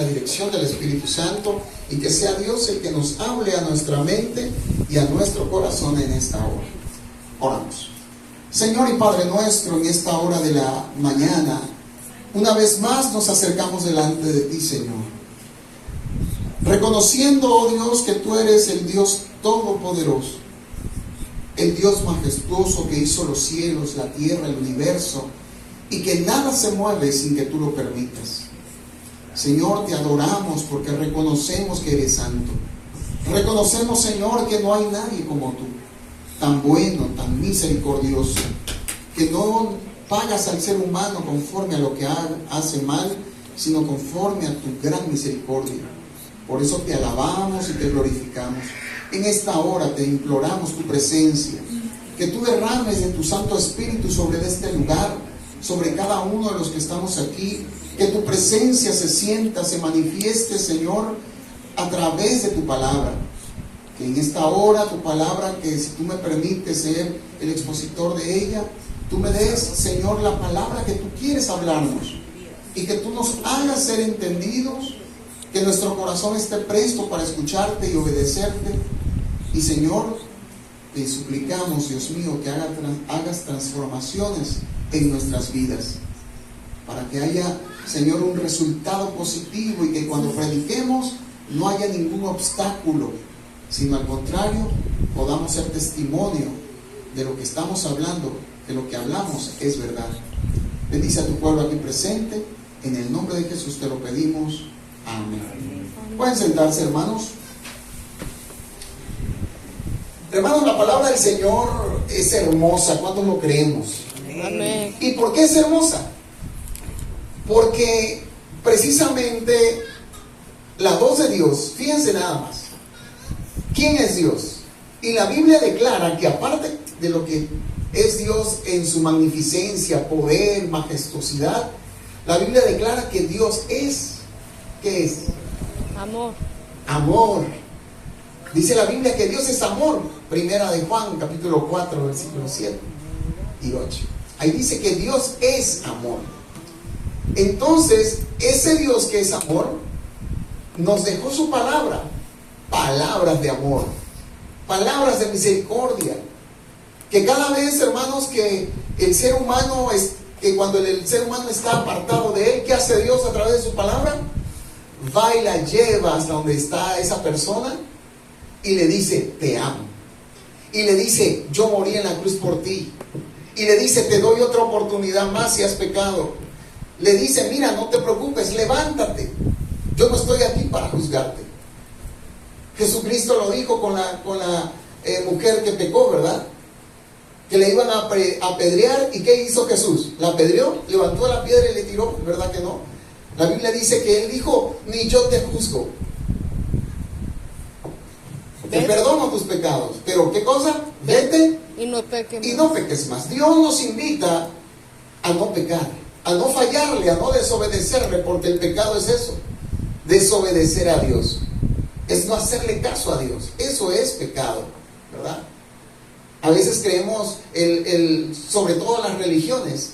la dirección del Espíritu Santo y que sea Dios el que nos hable a nuestra mente y a nuestro corazón en esta hora. Oramos. Señor y Padre nuestro, en esta hora de la mañana, una vez más nos acercamos delante de ti, Señor, reconociendo, oh Dios, que tú eres el Dios todopoderoso, el Dios majestuoso que hizo los cielos, la tierra, el universo, y que nada se mueve sin que tú lo permitas. Señor, te adoramos porque reconocemos que eres santo. Reconocemos, Señor, que no hay nadie como tú, tan bueno, tan misericordioso, que no pagas al ser humano conforme a lo que hace mal, sino conforme a tu gran misericordia. Por eso te alabamos y te glorificamos. En esta hora te imploramos tu presencia, que tú derrames de tu Santo Espíritu sobre este lugar, sobre cada uno de los que estamos aquí, que tu presencia se sienta, se manifieste, Señor, a través de tu palabra. Que en esta hora tu palabra, que si tú me permites ser el expositor de ella, tú me des, Señor, la palabra que tú quieres hablarnos, y que tú nos hagas ser entendidos, que nuestro corazón esté presto para escucharte y obedecerte. Y Señor, te suplicamos, Dios mío, que hagas transformaciones en nuestras vidas, para que haya, Señor, un resultado positivo, y que cuando prediquemos no haya ningún obstáculo, sino al contrario, podamos ser testimonio de lo que estamos hablando, que lo que hablamos es verdad. Bendice a tu pueblo aquí presente, en el nombre de Jesús te lo pedimos. Amén. Pueden sentarse, hermanos. Hermanos, la palabra del Señor es hermosa. ¿Cuántos lo creemos? Amén. ¿Y por qué es hermosa? Porque precisamente la voz de Dios, fíjense nada más, ¿quién es Dios? Y la Biblia declara que aparte de lo que es Dios en su magnificencia, poder, majestuosidad, la Biblia declara que Dios es, ¿qué es? Amor. Amor. Dice la Biblia que Dios es amor. Primera de Juan, capítulo 4, versículos 7 y 8. Ahí dice que Dios es amor. Entonces, ese Dios que es amor, nos dejó su palabra. Palabras de amor, palabras de misericordia. Que cada vez, hermanos, que el ser humano que cuando el ser humano está apartado de él, ¿qué hace Dios a través de su palabra? Va y la lleva hasta donde está esa persona y le dice, te amo. Y le dice, yo morí en la cruz por ti. Y le dice, te doy otra oportunidad más si has pecado. Le dice, mira, no te preocupes, levántate. Yo no estoy aquí para juzgarte. Jesucristo lo dijo con la mujer que pecó, ¿verdad? Que le iban a apedrear. ¿Y qué hizo Jesús? La apedreó, levantó la piedra y le tiró, ¿verdad que no? La Biblia dice que él dijo, ni yo te juzgo, te perdono tus pecados, pero ¿qué cosa? Vete Y no peques más. y no peques más. Dios nos invita a no pecar, a no fallarle, a no desobedecerle, porque el pecado es eso, desobedecer a Dios, es no hacerle caso a Dios. Eso es pecado, ¿verdad? A veces creemos, sobre todo las religiones,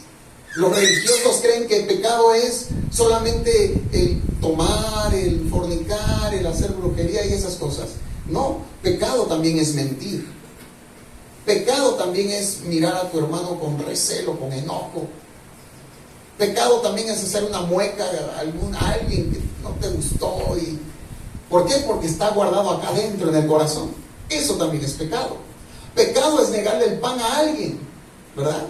los religiosos creen que el pecado es solamente el tomar, el fornicar, el hacer brujería y esas cosas. No, pecado también es mentir. Pecado también es mirar a tu hermano con recelo, con enojo. Pecado también es hacer una mueca a alguien que no te gustó. ¿Por qué? Porque está guardado acá adentro en el corazón. Eso también es pecado. Pecado es negarle el pan a alguien, ¿verdad?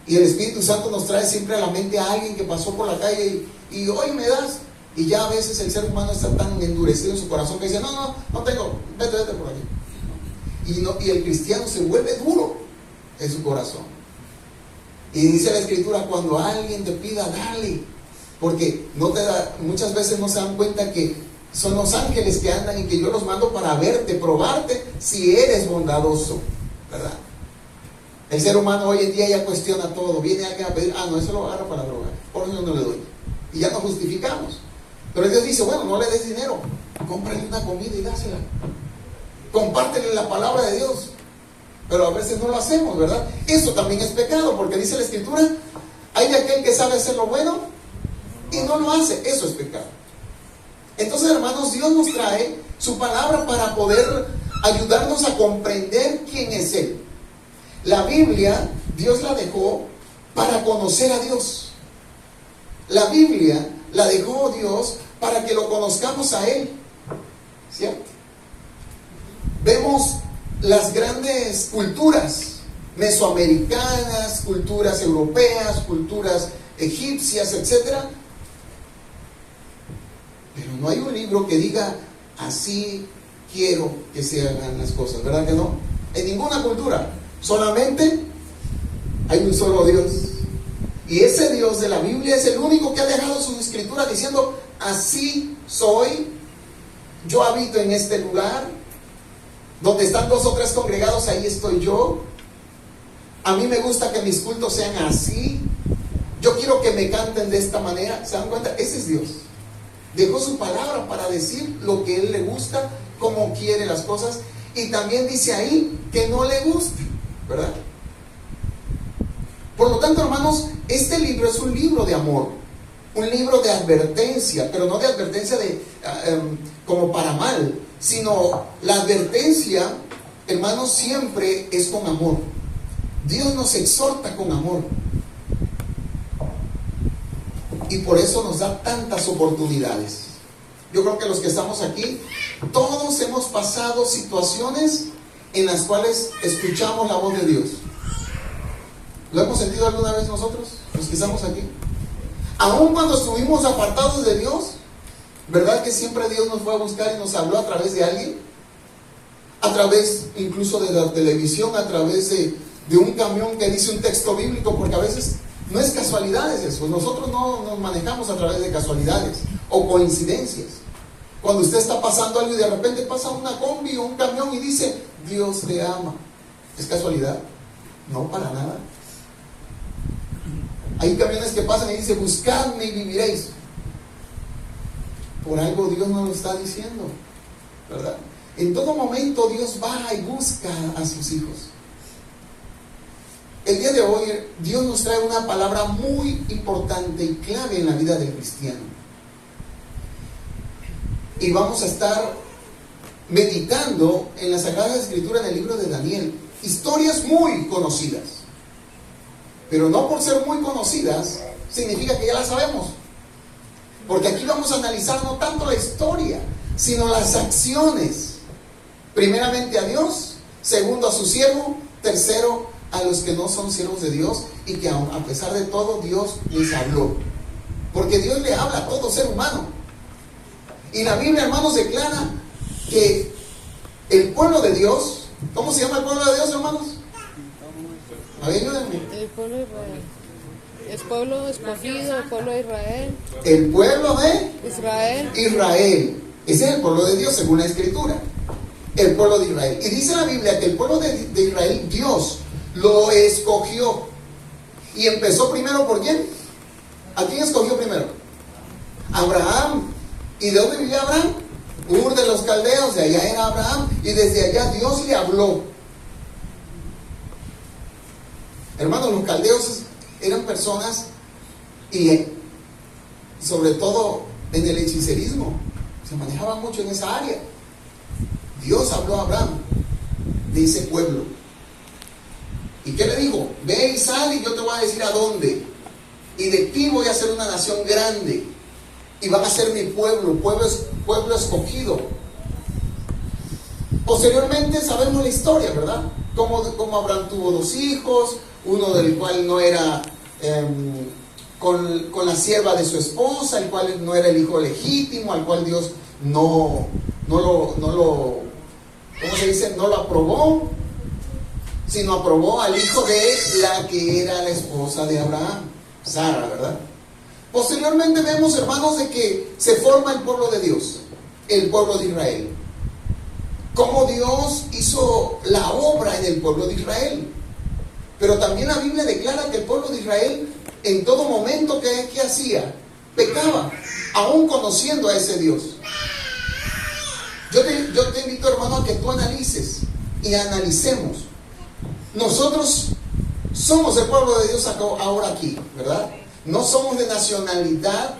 Y el Espíritu Santo nos trae siempre a la mente a alguien que pasó por la calle y hoy me das. Y ya a veces el ser humano está tan endurecido en su corazón que dice, no tengo, vete por aquí. Y el cristiano se vuelve duro en su corazón. Y dice la Escritura, cuando alguien te pida, dale. Porque muchas veces no se dan cuenta que son los ángeles que andan y que yo los mando para verte, probarte si eres bondadoso, ¿verdad? El ser humano hoy en día ya cuestiona todo. Viene alguien a pedir, no, eso lo agarro para drogar, por eso no le doy. Y ya nos justificamos. Pero Dios dice, bueno, no le des dinero, cómprale una comida y dásela. Compártele la palabra de Dios. Pero a veces no lo hacemos, ¿verdad? Eso también es pecado, porque dice la Escritura, hay de aquel que sabe hacer lo bueno y no lo hace. Eso es pecado. Entonces, hermanos, Dios nos trae su palabra para poder ayudarnos a comprender quién es Él. La Biblia, Dios la dejó para conocer a Dios. La Biblia la dejó Dios para que lo conozcamos a Él. ¿Cierto? Vemos las grandes culturas mesoamericanas, culturas europeas, culturas egipcias, etcétera. Pero no hay un libro que diga, así quiero que se hagan las cosas, ¿verdad que no? En ninguna cultura, solamente hay un solo Dios. Y ese Dios de la Biblia es el único que ha dejado su escritura diciendo, así soy, yo habito en este lugar, donde están 2 o 3 congregados, ahí estoy yo. A mí me gusta que mis cultos sean así, yo quiero que me canten de esta manera. ¿Se dan cuenta? Ese es Dios. Dejó su palabra para decir lo que Él le gusta, cómo quiere las cosas, y también dice ahí que no le gusta, ¿verdad? Por lo tanto, hermanos, este libro es un libro de amor, un libro de advertencia, pero no de advertencia como para mal, sino la advertencia, hermanos, siempre es con amor. Dios nos exhorta con amor. Y por eso nos da tantas oportunidades. Yo creo que los que estamos aquí, todos hemos pasado situaciones en las cuales escuchamos la voz de Dios. ¿Lo hemos sentido alguna vez nosotros, los que estamos aquí? Aún cuando estuvimos apartados de Dios, ¿verdad que siempre Dios nos fue a buscar y nos habló a través de alguien? A través incluso de la televisión, a través de un camión que dice un texto bíblico, porque a veces no es casualidades eso. Nosotros no nos manejamos a través de casualidades o coincidencias. Cuando usted está pasando algo y de repente pasa una combi o un camión y dice, Dios te ama, ¿es casualidad? No, para nada. Hay camiones que pasan y dicen, buscadme y viviréis. Por algo Dios nos lo está diciendo, ¿verdad? En todo momento Dios va y busca a sus hijos. El día de hoy Dios nos trae una palabra muy importante y clave en la vida del cristiano. Y vamos a estar meditando en la Sagrada Escritura en el libro de Daniel. Historias muy conocidas. Pero no por ser muy conocidas significa que ya las sabemos. Porque aquí vamos a analizar no tanto la historia, sino las acciones. Primeramente a Dios, segundo a su siervo, tercero a los que no son siervos de Dios y que a pesar de todo Dios les habló. Porque Dios le habla a todo ser humano. Y la Biblia, hermanos, declara que el pueblo de Dios, ¿cómo se llama el pueblo de Dios, hermanos? A ver, ayúdenme. El pueblo de Israel. Es pueblo escogido, el pueblo de Israel. El pueblo de Israel. Israel. Ese es el pueblo de Dios según la Escritura. El pueblo de Israel. Y dice la Biblia que el pueblo de Israel, Dios lo escogió. Y empezó primero por quién. ¿A quién escogió primero? Abraham. ¿Y de dónde vivía Abraham? Ur de los Caldeos, de allá era Abraham. Y desde allá Dios le habló. Hermanos, los caldeos eran personas, y sobre todo en el hechicerismo, se manejaba mucho en esa área. Dios habló a Abraham de ese pueblo. ¿Y qué le dijo? Ve y sal y yo te voy a decir a dónde. Y de ti voy a hacer una nación grande. Y van a ser mi pueblo, pueblo escogido. Posteriormente sabemos la historia, ¿verdad? Cómo Abraham tuvo 2 hijos, uno del cual no era con la sierva de su esposa, el cual no era el hijo legítimo, al cual Dios no lo ¿cómo se dice? No lo aprobó, sino aprobó al hijo de la que era la esposa de Abraham, Sara, ¿verdad? Posteriormente vemos, hermanos, de que se forma el pueblo de Dios, el pueblo de Israel. Cómo Dios hizo la obra en el pueblo de Israel. Pero también la Biblia declara que el pueblo de Israel en todo momento ¿qué hacía? Pecaba, aún conociendo a ese Dios. Yo te invito, hermano, a que tú analices y analicemos. Nosotros somos el pueblo de Dios ahora aquí, ¿verdad? No somos de nacionalidad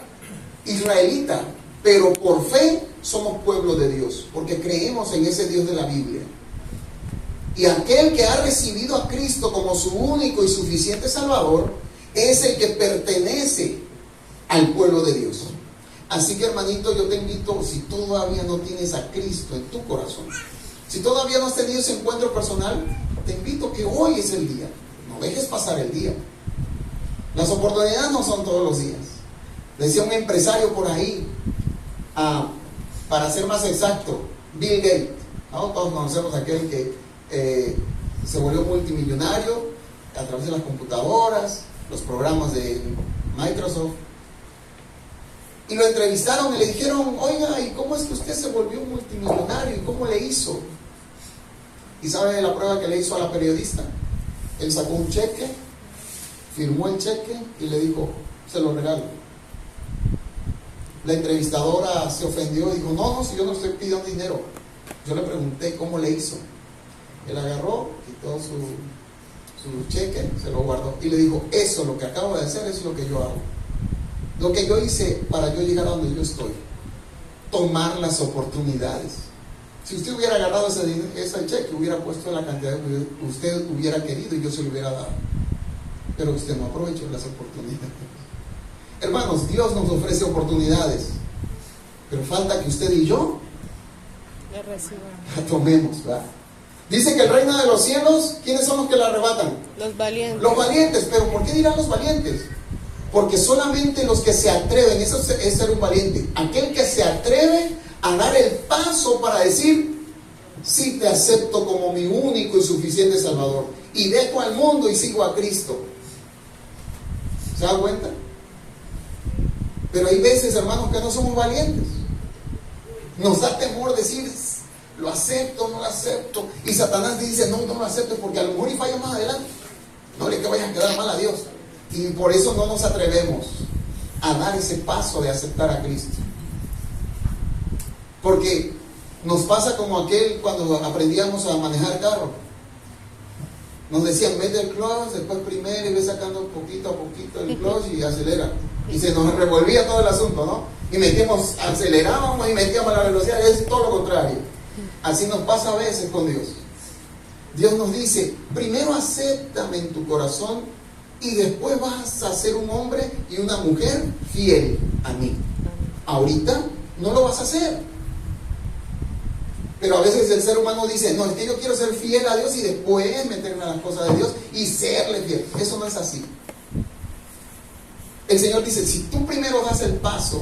israelita, Pero por fe somos pueblo de Dios, porque creemos en ese Dios de la Biblia. Y aquel que ha recibido a Cristo como su único y suficiente Salvador es el que pertenece al pueblo de Dios. Así que, hermanito, yo te invito, si todavía no tienes a Cristo en tu corazón, si todavía no has tenido ese encuentro personal, te invito que hoy es el día. No dejes pasar el día. Las oportunidades no son todos los días. Decía un empresario por ahí, para ser más exacto, Bill Gates, ¿no? Todos conocemos a aquel que se volvió multimillonario a través de las computadoras, los programas de Microsoft. Y lo entrevistaron y le dijeron: oiga, ¿y cómo es que usted se volvió multimillonario? ¿Y cómo le hizo? ¿Y sabe la prueba que le hizo a la periodista? Él sacó un cheque, firmó el cheque y le dijo: se lo regalo. La entrevistadora se ofendió y dijo: no, si yo no estoy pidiendo dinero. Yo le pregunté cómo le hizo. Él agarró, quitó su cheque, se lo guardó y le dijo: eso, lo que acabo de hacer, es lo que yo hago. Lo que yo hice para yo llegar a donde yo estoy. Tomar las oportunidades. Si usted hubiera agarrado ese cheque, hubiera puesto la cantidad que usted hubiera querido y yo se lo hubiera dado. Pero usted no aprovechó las oportunidades. Hermanos, Dios nos ofrece oportunidades, pero falta que usted y yo la tomemos, ¿verdad? Dice que el reino de los cielos, ¿quiénes son los que la arrebatan? Los valientes. Los valientes. ¿Pero por qué dirán los valientes? Porque solamente los que se atreven, eso es ser un valiente, aquel que se atreve a dar el paso para decir: sí, te acepto como mi único y suficiente Salvador, y dejo al mundo y sigo a Cristo. ¿Se da cuenta? Pero hay veces, hermanos, que no somos valientes. Nos da temor decir: lo acepto, no lo acepto. Y Satanás dice: no lo acepto, porque a lo mejor y falla más adelante. No le que vayas a quedar mal a Dios. Y por eso no nos atrevemos a dar ese paso de aceptar a Cristo. Porque nos pasa como aquel cuando aprendíamos a manejar carro. Nos decían: mete el clutch, después primero, y ve sacando poquito a poquito el clutch y acelera. Y se nos revolvía todo el asunto, ¿no? Y metíamos, acelerábamos y metíamos la velocidad. Es todo lo contrario. Así nos pasa a veces con Dios. Dios nos dice: primero acéptame en tu corazón y después vas a ser un hombre y una mujer fiel a mí. Ahorita no lo vas a hacer. Pero a veces el ser humano dice: no, es que yo quiero ser fiel a Dios y después meterme a las cosas de Dios y serle fiel. Eso no es así. El Señor dice: si tú primero das el paso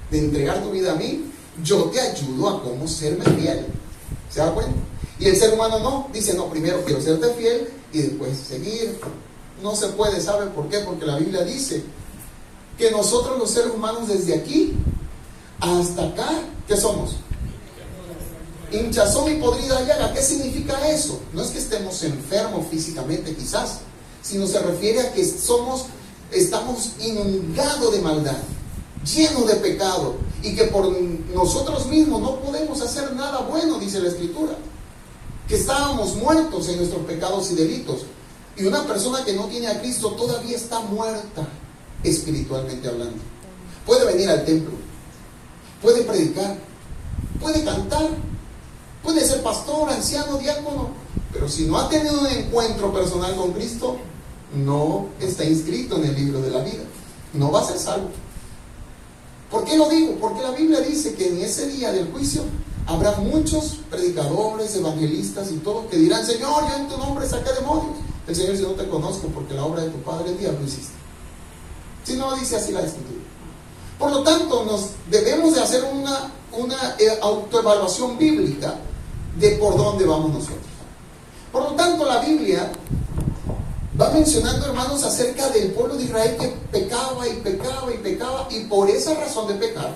de entregar tu vida a mí, yo te ayudo a cómo serme fiel. ¿Se da cuenta? Y el ser humano no, dice: no, primero quiero serte fiel y después seguir. No se puede, ¿sabe por qué? Porque la Biblia dice que nosotros los seres humanos, desde aquí hasta acá, ¿qué somos? Hinchazón y podrida llaga. ¿Qué significa eso? No es que estemos enfermos físicamente quizás, sino se refiere a que estamos inundados de maldad, llenos de pecado, y que por nosotros mismos no podemos hacer nada bueno, dice la Escritura, que estábamos muertos en nuestros pecados y delitos. Y una persona que no tiene a Cristo todavía está muerta, espiritualmente hablando. Puede venir al templo, puede predicar, puede cantar, puede ser pastor, anciano, diácono, pero si no ha tenido un encuentro personal con Cristo, no está inscrito en el libro de la vida, no va a ser salvo. ¿Por qué lo digo? Porque la Biblia dice que en ese día del juicio habrá muchos predicadores, evangelistas y todos que dirán: Señor, yo en tu nombre saqué demonios. El Señor dice: no te conozco, porque la obra de tu padre el diablo hiciste. Si no, dice así la Escritura. Por lo tanto, nos debemos de hacer una autoevaluación bíblica de por dónde vamos nosotros. Por lo tanto, la Biblia va mencionando, hermanos, acerca del pueblo de Israel que pecaba y pecaba y pecaba, y por esa razón de pecar,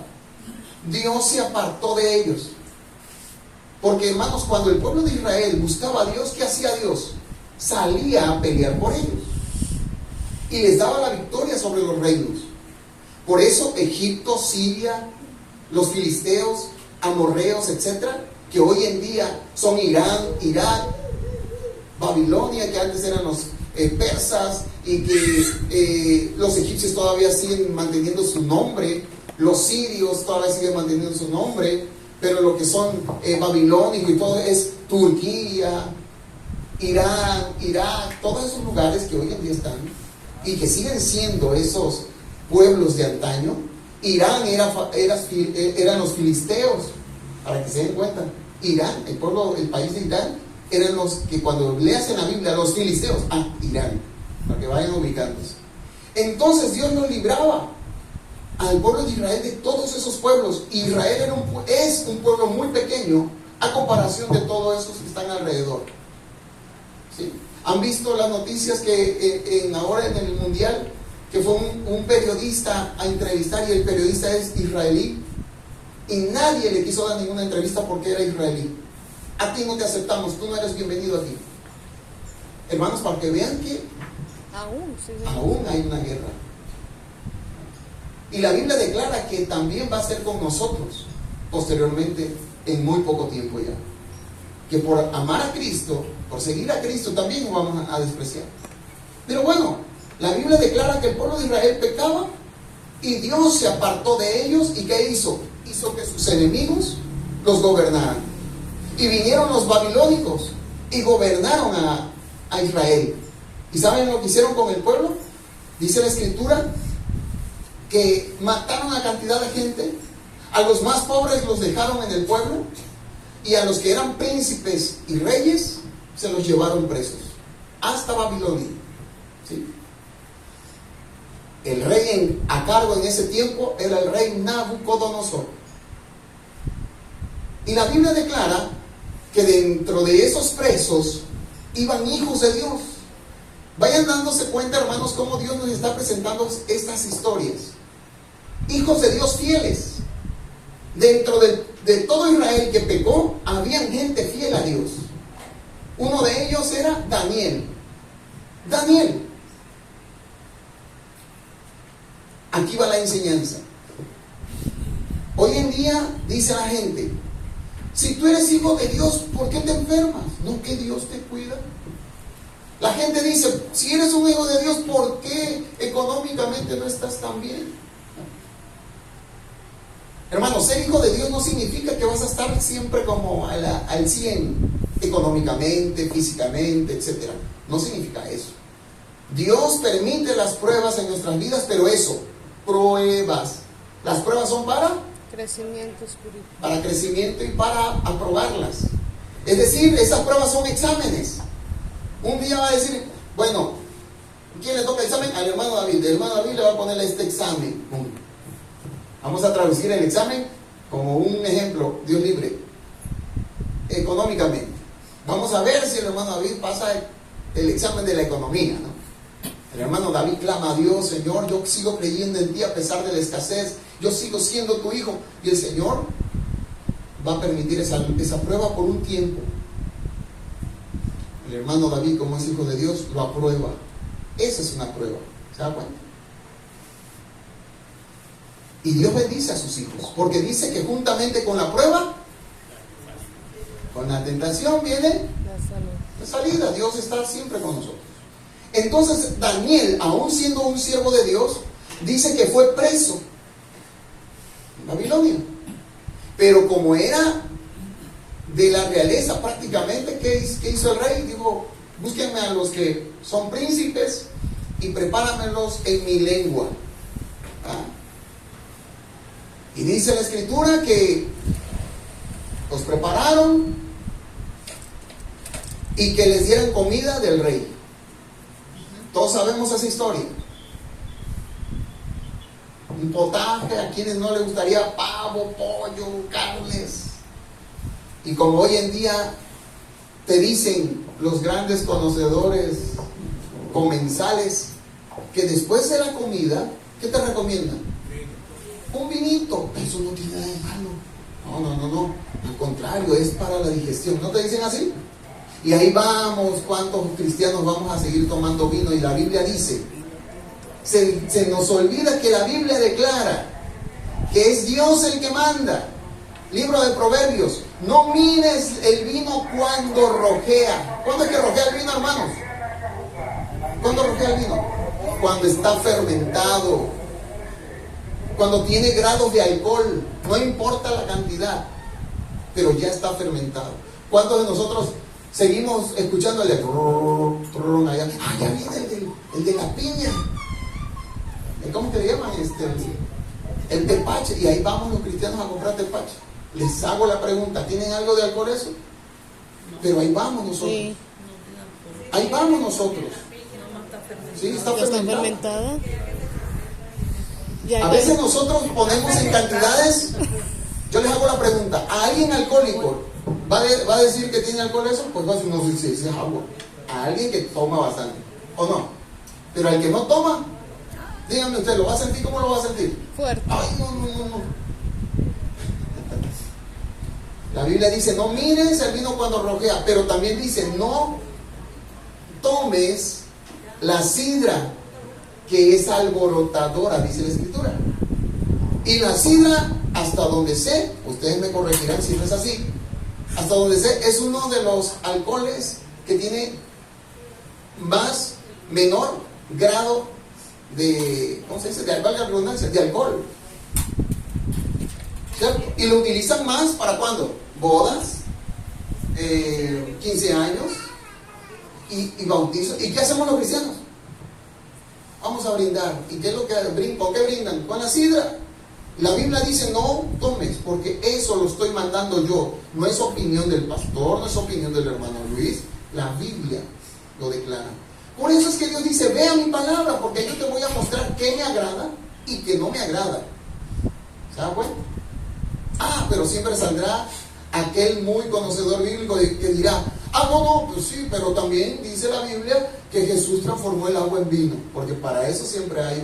Dios se apartó de ellos. Porque, hermanos, cuando el pueblo de Israel buscaba a Dios, ¿qué hacía Dios? Salía a pelear por ellos y les daba la victoria sobre los reinos. Por eso Egipto, Siria, los filisteos, amorreos, etcétera, que hoy en día son Irán, Irak, Babilonia, que antes eran los persas, y que los egipcios todavía siguen manteniendo su nombre, Los sirios todavía siguen manteniendo su nombre, pero lo que son babilónicos y todo es Turquía, Irán, Irak, todos esos lugares que hoy en día están y que siguen siendo esos pueblos de antaño. Irán eran los filisteos, para que se den cuenta. Irán, el país de Irán, eran los que cuando leas en la Biblia, los filisteos, Irán, para que vayan ubicándose. Entonces Dios nos libraba al pueblo de Israel de todos esos pueblos. Israel es un pueblo muy pequeño a comparación de todos esos que están alrededor. ¿Sí? ¿Han visto las noticias que ahora en el mundial, que fue un periodista a entrevistar y el periodista es israelí y nadie le quiso dar ninguna entrevista porque era israelí? A ti no te aceptamos, tú no eres bienvenido aquí. Hermanos, para que vean que aún hay una guerra. Y la Biblia declara que también va a ser con nosotros posteriormente, en muy poco tiempo ya. Que por amar a Cristo, por seguir a Cristo, también nos vamos a despreciar. Pero bueno, la Biblia declara que el pueblo de Israel pecaba y Dios se apartó de ellos. ¿Y qué hizo? Hizo que sus enemigos los gobernaran. Y vinieron los babilónicos y gobernaron a Israel. ¿Y saben lo que hicieron con el pueblo? Dice la Escritura que mataron a cantidad de gente. A los más pobres los dejaron en el pueblo y a los que eran príncipes y reyes se los llevaron presos hasta Babilonia. ¿Sí? El rey a cargo en ese tiempo era el rey Nabucodonosor. Y la Biblia declara que dentro de esos presos iban hijos de Dios. Vayan dándose cuenta, hermanos, cómo Dios nos está presentando estas historias. Hijos de Dios fieles. Dentro de todo Israel que pecó, había gente fiel a Dios. Uno de ellos era Daniel. Daniel. Aquí va la enseñanza. Hoy en día dice la gente: si tú eres hijo de Dios, ¿por qué te enfermas? No, que Dios te cuida. La gente dice: si eres un hijo de Dios, ¿por qué económicamente no estás tan bien? Hermano, ser hijo de Dios no significa que vas a estar siempre como al 100 económicamente, físicamente, etc. No significa eso. Dios permite las pruebas en nuestras vidas, pero eso, pruebas. Las pruebas son para crecimiento espiritual. Para crecimiento y para aprobarlas. Es decir, esas pruebas son exámenes. Un día va a decir: bueno, ¿quién le toca el examen? Al hermano David. El hermano David le va a poner este examen. Vamos a traducir el examen como un ejemplo, Dios libre, económicamente. Vamos a ver si el hermano David pasa el examen de la economía, ¿no? El hermano David clama a Dios: Señor, yo sigo creyendo en ti a pesar de la escasez, yo sigo siendo tu hijo. Y el Señor va a permitir esa prueba por un tiempo. El hermano David, como es hijo de Dios, lo aprueba. Esa es una prueba, ¿se da cuenta? Y Dios bendice a sus hijos, porque dice que juntamente con la prueba, con la tentación, viene la salida. Dios está siempre con nosotros. Entonces Daniel, aún siendo un siervo de Dios, dice que fue preso en Babilonia. Pero como era de la realeza prácticamente, ¿qué hizo el rey? Dijo: búsquenme a los que son príncipes y prepáramelos en mi lengua. Y dice la Escritura que los prepararon y que les dieran comida del rey. Todos sabemos esa historia. Un potaje, a quienes no les gustaría pavo, pollo, carnes. Y como hoy en día te dicen los grandes conocedores comensales que después de la comida, ¿qué te recomiendan? Un vinito. Eso no tiene nada de malo. No. Al contrario, es para la digestión. ¿No te dicen así? Y ahí vamos, ¿cuántos cristianos vamos a seguir tomando vino? Y la Biblia dice, se nos olvida que la Biblia declara que es Dios el que manda. Libro de Proverbios: no mires el vino cuando rojea. ¿Cuándo es que rojea el vino, hermanos? ¿Cuándo rojea el vino? Cuando está fermentado. Cuando tiene grados de alcohol, no importa la cantidad, pero ya está fermentado. ¿Cuántos de nosotros seguimos escuchando el de allá? Ah, ya viene el de la piña. ¿Cómo que le llaman? El tepache. Y ahí vamos los cristianos a comprar tepache. Les hago la pregunta, ¿tienen algo de alcohol eso? Pero ahí vamos nosotros. Sí. Ahí vamos nosotros. Sí, está ¿Ya está fermentada. fermentada? A veces nosotros ponemos en cantidades. Yo les hago la pregunta, ¿a alguien alcohólico va a decir que tiene alcohol eso? Pues va a decir, no, sí, es agua. A alguien que toma bastante, ¿o no? Pero al que no toma, díganme usted, ¿lo va a sentir? ¿Cómo lo va a sentir? Fuerte. Ay, no. La Biblia dice, no mires el vino cuando rojea, pero también dice, no tomes la sidra que es alborotadora, dice la Escritura. Y la sidra, hasta donde sé, ustedes me corregirán si no es así, hasta donde sé, es uno de los alcoholes que tiene menor grado de, ¿cómo se dice? Valga la redundancia, de alcohol. ¿Cierto? Y lo utilizan más para ¿cuándo? Bodas, 15 años y bautizos. ¿Y qué hacemos los cristianos? Vamos a brindar. ¿Y qué es lo que brindan? ¿Con qué brindan? Con la sidra. La Biblia dice no tomes, porque eso lo estoy mandando yo. No es opinión del pastor, no es opinión del hermano Luis. La Biblia lo declara. Por eso es que Dios dice, ve a mi palabra, porque yo te voy a mostrar qué me agrada y qué no me agrada. ¿Se dan cuenta? Ah, pero siempre saldrá aquel muy conocedor bíblico que dirá, no, pues sí, pero también dice la Biblia que Jesús transformó el agua en vino, porque para eso siempre hay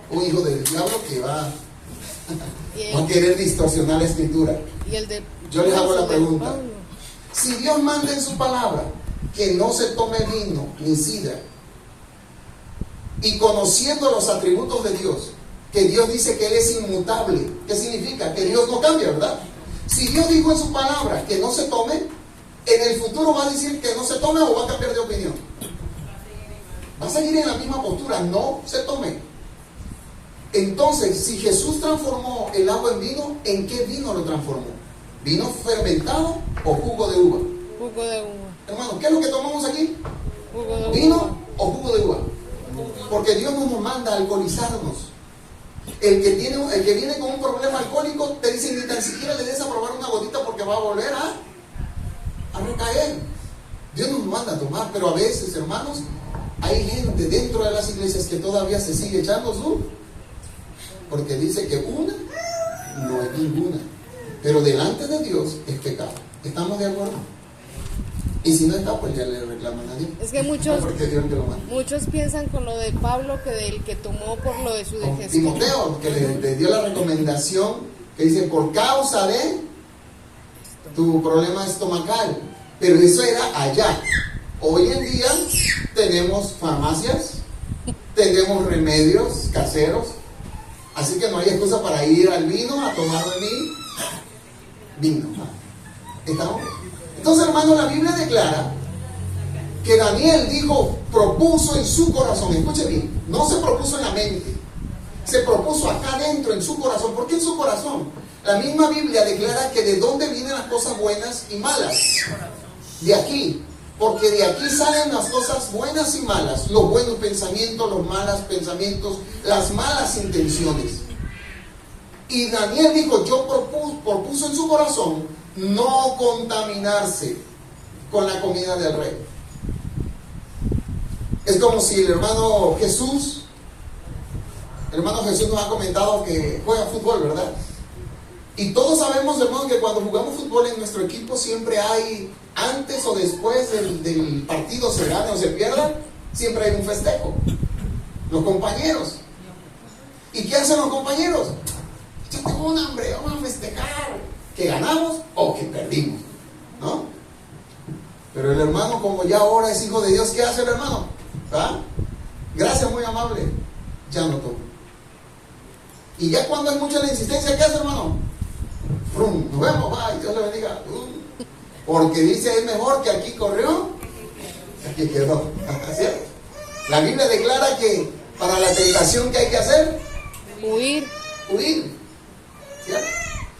un hijo del diablo que va a querer distorsionar la Escritura. Yo les hago la pregunta, si Dios manda en su palabra que no se tome vino ni sidra, y conociendo los atributos de Dios, que Dios dice que Él es inmutable, ¿qué significa? Que Dios no cambia, ¿verdad? Si Dios dijo en su palabra que no se tome, en el futuro va a decir que no se tome o va a cambiar de opinión. Va a seguir en la misma postura, no se tome. Entonces, si Jesús transformó el agua en vino, ¿en qué vino lo transformó? ¿Vino fermentado o jugo de uva? Jugo de uva. Hermano, ¿qué es lo que tomamos aquí? Jugo de uva. ¿Vino o jugo de uva? Porque Dios no nos manda a alcoholizarnos. El que viene con un problema alcohólico te dice ni tan siquiera le des a probar una gotita porque va a volver a recaer. Dios nos manda a tomar, pero a veces, hermanos, hay gente dentro de las iglesias que todavía se sigue echando su, porque dice que una no es ninguna, pero delante de Dios es pecado. ¿Estamos de acuerdo? Y si no está, pues ya le reclaman a Dios. Es que muchos, porque Dios que lo manda. muchos piensan con lo de Pablo, que del que tomó por lo de su Con digestión. Timoteo, que le dio la recomendación, que dice, por causa de tu problema estomacal. Pero eso era allá. Hoy en día tenemos farmacias, tenemos remedios caseros, así que no hay excusa para ir al vino a tomar vino. ¿Estamos? Entonces, hermano, la Biblia declara que Daniel propuso en su corazón, escuche bien, no se propuso en la mente, se propuso acá adentro en su corazón. ¿Por qué en su corazón? La misma Biblia declara que de dónde vienen las cosas buenas y malas. De aquí, porque de aquí salen las cosas buenas y malas, los buenos pensamientos, los malos pensamientos, las malas intenciones. Y Daniel dijo, yo propuso en su corazón no contaminarse con la comida del rey. Es como si el hermano Jesús nos ha comentado que juega fútbol, ¿verdad? Y todos sabemos, hermano, que cuando jugamos fútbol en nuestro equipo siempre hay, antes o después del partido, se gane o se pierda, siempre hay un festejo. Los compañeros. ¿Y qué hacen los compañeros? Échate un hambre, vamos a festejar que ganamos o que perdimos, ¿no? Pero el hermano, como ya ahora es hijo de Dios, ¿qué hace el hermano? ¿Ah? Gracias, muy amable. Ya no toma. Y ya cuando hay mucha la insistencia, ¿qué hace, hermano? ¡Frum! Nos vemos, bye, Dios le bendiga. Porque dice, es mejor que aquí corrió, que aquí quedó. ¿Cierto? La Biblia declara que para la tentación, ¿qué hay que hacer? Huir. huir. ¿Cierto?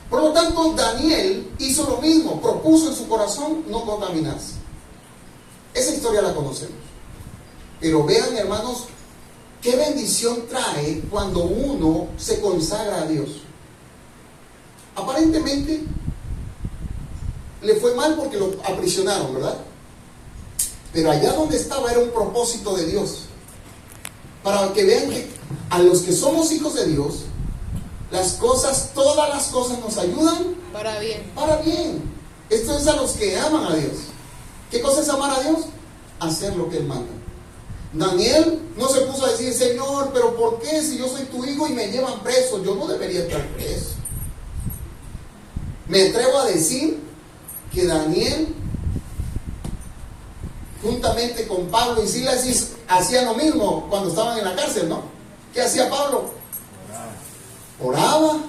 Por lo tanto, Daniel hizo lo mismo, propuso en su corazón no contaminarse. Esa historia la conocemos. Pero vean, hermanos, qué bendición trae cuando uno se consagra a Dios. Aparentemente le fue mal porque lo aprisionaron, ¿verdad? Pero allá donde estaba era un propósito de Dios. Para que vean que a los que somos hijos de Dios, las cosas, todas las cosas nos ayudan para bien. Para bien. Esto es a los que aman a Dios. ¿Qué cosa es amar a Dios? Hacer lo que Él manda. Daniel no se puso a decir, Señor, pero ¿por qué si yo soy tu hijo y me llevan preso? Yo no debería estar preso. Me atrevo a decir que Daniel, juntamente con Pablo y Silas, hacían lo mismo cuando estaban en la cárcel, ¿no? ¿Qué hacía Pablo? Oraba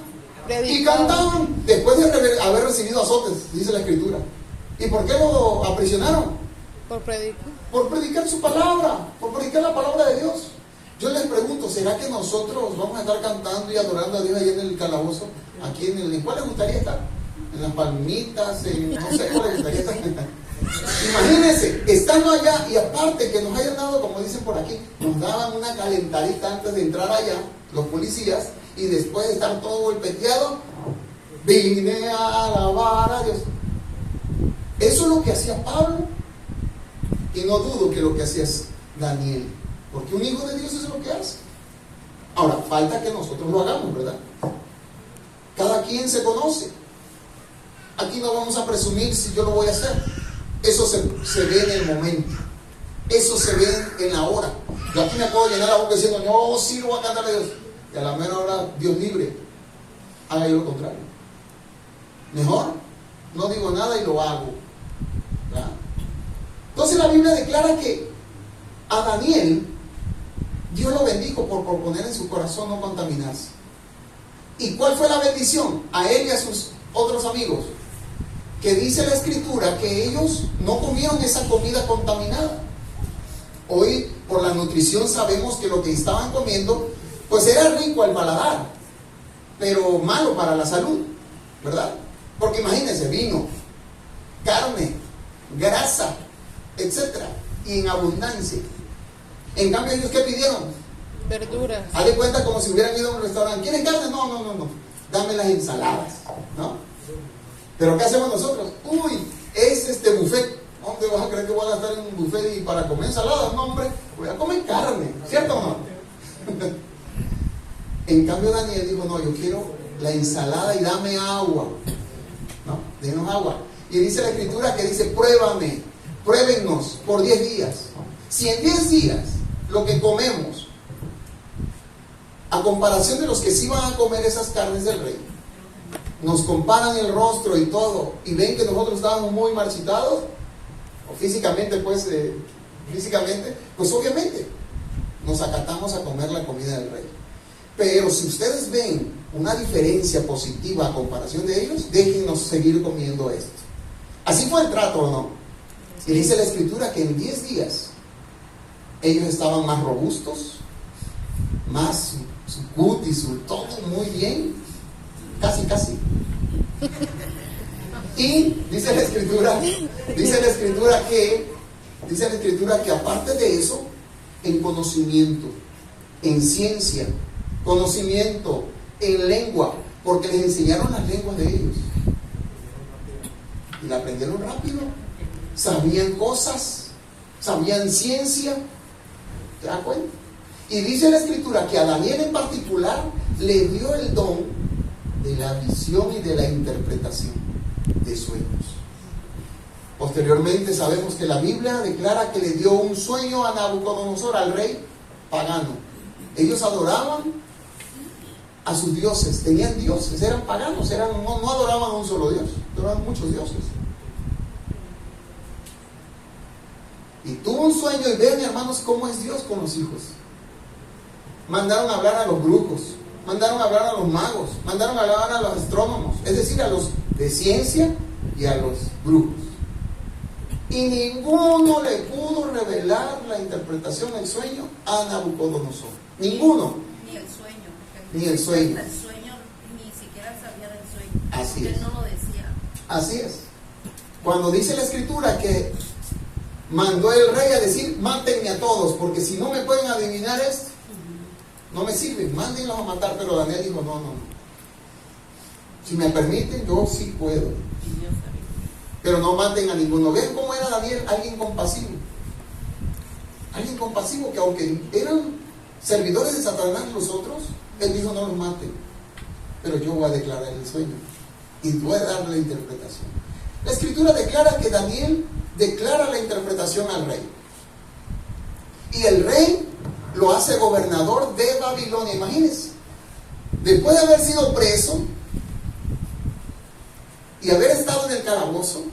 y cantaban después de haber recibido azotes, dice la Escritura. ¿Y por qué lo aprisionaron? Por predicar. Por predicar su palabra, por predicar la palabra de Dios. Yo les pregunto, ¿será que nosotros vamos a estar cantando y adorando a Dios ahí en el calabozo? Aquí ¿en cuál les gustaría estar? En las palmitas, no sé cuál les gustaría estar. Imagínense, estando allá, y aparte que nos hayan dado, como dicen por aquí, nos daban una calentadita antes de entrar allá, los policías, y después de estar todo golpeteado, vine a alabar a Dios. Eso es lo que hacía Pablo, y no dudo que lo que hacía es Daniel, porque un hijo de Dios es lo que hace. Ahora, falta que nosotros lo hagamos, ¿verdad? Cada quien se conoce. Aquí no vamos a presumir si yo lo voy a hacer. Eso se ve en el momento. Eso se ve en la hora. Yo aquí me puedo llenar la boca diciendo, no, sí lo voy a cantar a Dios. Y a la mera hora, Dios libre, haga yo lo contrario. Mejor, no digo nada y lo hago. ¿Verdad? Entonces la Biblia declara que a Daniel, Dios lo bendijo por poner en su corazón no contaminarse. ¿Y cuál fue la bendición? A él y a sus otros amigos. Que dice la Escritura que ellos no comieron esa comida contaminada. Hoy, por la nutrición, sabemos que lo que estaban comiendo, pues era rico al paladar, pero malo para la salud, ¿verdad? Porque imagínense, vino, carne, grasa, etcétera, y en abundancia. En cambio, ellos ¿qué pidieron? Verduras. Haz de cuenta como si hubieran ido a un restaurante. ¿Quieren carne? No. Dame las ensaladas, ¿no? Pero ¿qué hacemos nosotros? Uy, es este buffet. ¿Dónde vas a creer que voy a gastar en un buffet y para comer ensaladas? No, hombre, voy a comer carne, ¿cierto o no? En cambio Daniel dijo, no, yo quiero la ensalada y dame agua, ¿no? Denos agua. Y dice la Escritura que dice, pruébennos por 10 días. Si en 10 días lo que comemos, a comparación de los que sí van a comer esas carnes del rey, nos comparan el rostro y todo, y ven que nosotros estábamos muy marchitados, o físicamente, pues obviamente nos acatamos a comer la comida del rey. Pero si ustedes ven una diferencia positiva a comparación de ellos, déjennos seguir comiendo esto. Así fue el trato, ¿o no? Y dice la Escritura que en 10 días ellos estaban más robustos, más su cutis, su todo muy bien, casi. Y dice la Escritura que aparte de eso, en conocimiento, en ciencia, conocimiento, en lengua, porque les enseñaron las lenguas de ellos. Y la aprendieron rápido. Sabían cosas, sabían ciencia. ¿Te das cuenta? Y dice la Escritura que a Daniel en particular le dio el don de la visión y de la interpretación de sueños. Posteriormente sabemos que la Biblia declara que le dio un sueño a Nabucodonosor, al rey pagano. Ellos adoraban a sus dioses, tenían dioses, eran paganos, no adoraban a un solo Dios, adoraban muchos dioses. Y tuvo un sueño, y vean, hermanos, cómo es Dios con los hijos. Mandaron a hablar a los brujos, mandaron a hablar a los magos, mandaron a hablar a los astrónomos, es decir, a los de ciencia y a los brujos. Y ninguno le pudo revelar la interpretación del sueño a Nabucodonosor. Ninguno. Ni el sueño. Ni el sueño. El sueño Así porque es. él no lo decía. Así es. Cuando dice la escritura que mandó el rey a decir, mátenme a todos, porque si no me pueden adivinar esto, no me sirven, mándenlos a matar. Pero Daniel dijo, no, no, no. Si me permiten, yo sí puedo. Y Dios sabía. Pero no maten a ninguno. ¿Ven cómo era Daniel? Alguien compasivo. Alguien compasivo que aunque eran servidores de Satanás los otros, él dijo, no los maten. Pero yo voy a declarar el sueño y voy a darle la interpretación. La escritura declara que Daniel declara la interpretación al rey. Y el rey lo hace gobernador de Babilonia. Imagínense, después de haber sido preso y haber estado en el calabozo,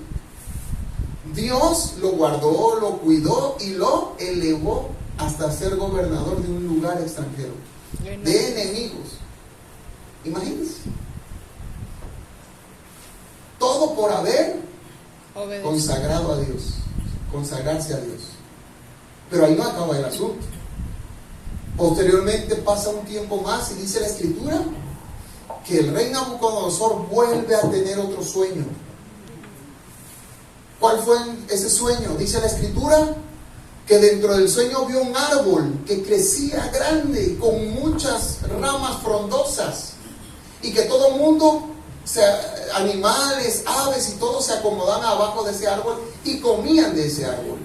Dios lo guardó, lo cuidó y lo elevó hasta ser gobernador de un lugar extranjero, de enemigos. Imagínense. Todo por haber consagrado a Dios, consagrarse a Dios. Pero ahí no acaba el asunto. Posteriormente pasa un tiempo más y dice la escritura que el rey Nabucodonosor vuelve a tener otro sueño. ¿Cuál fue ese sueño? Dice la escritura que dentro del sueño vio un árbol que crecía grande con muchas ramas frondosas y que todo el mundo, animales, aves y todo se acomodaban abajo de ese árbol y comían de ese árbol.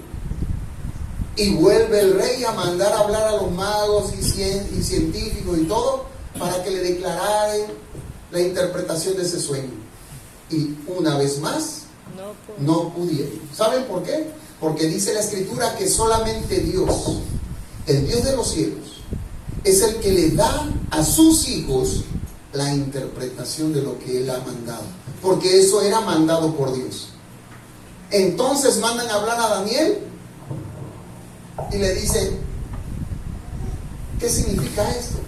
Y vuelve el rey a mandar a hablar a los magos y científicos y todo para que le declararan la interpretación de ese sueño. Y una vez más no pudieron. ¿Saben por qué? Porque dice la escritura que solamente Dios, el Dios de los cielos, es el que le da a sus hijos la interpretación de lo que Él ha mandado, porque eso era mandado por Dios. Entonces mandan a hablar a Daniel y le dice, ¿qué significa esto?